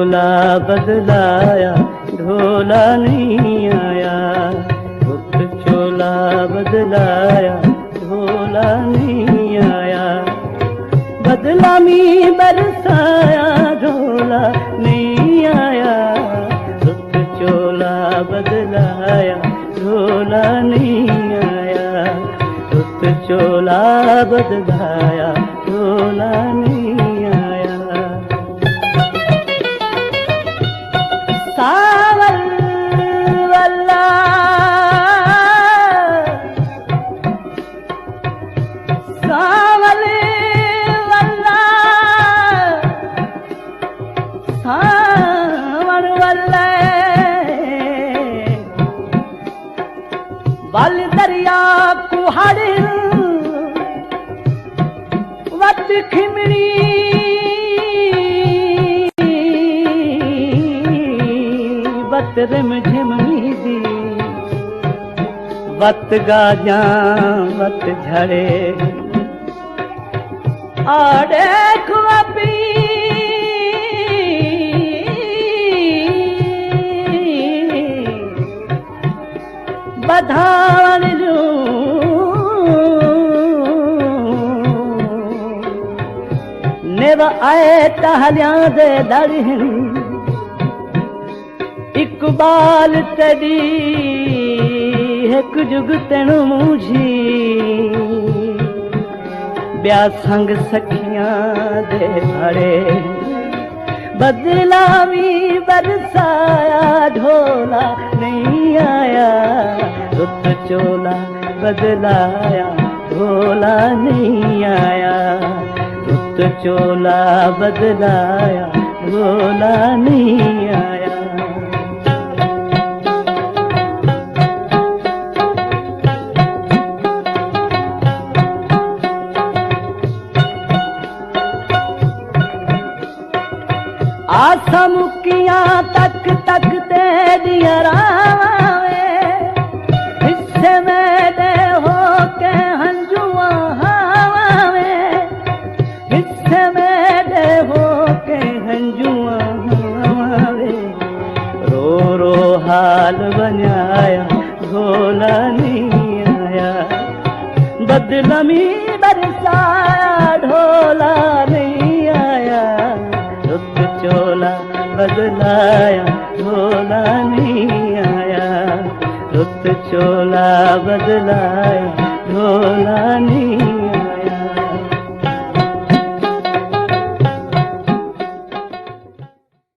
चोला बदलाया ढोला नहीं आया। रुत चोला बदलाया ढोला नहीं आया। बदला मी बरसाया ढोला नहीं आया। रुत चोला बदलाया ढोला नहीं आया। रुत चोला बदलाया ढोला नहीं आया। सावल वल्ला सावल वल्ला सावल वल्ला बल दरिया कुहाड़ी वत खिमड़ी वत रिम झिमनी दी। वत गाजा वत झड़े आड़े खुआपी बधान लू नेव आए टहलियां दे दरिहन। इकबाल तेरी एक जुग तेनु मुझी ब्या संग सखियां दे भड़े। बदला मी बरसाया ढोला नहीं आया। रुत चोला बदलाया ढोला नहीं आया। रुत चोला बदलाया ढोला नहीं आया। आसा मुकियां तक तक तेरिया रावे। हिस्से मेरे हो के हंजुआ हावे। हिस्से मेरे हो के हंजुआ हावे। रो रो हाल बनाया ढोला नहीं आया। बदला मी बरसाया ढोला नहीं आया। रुत चोला बदलाया ढोला नहीं आया। रुत चोला बदलाया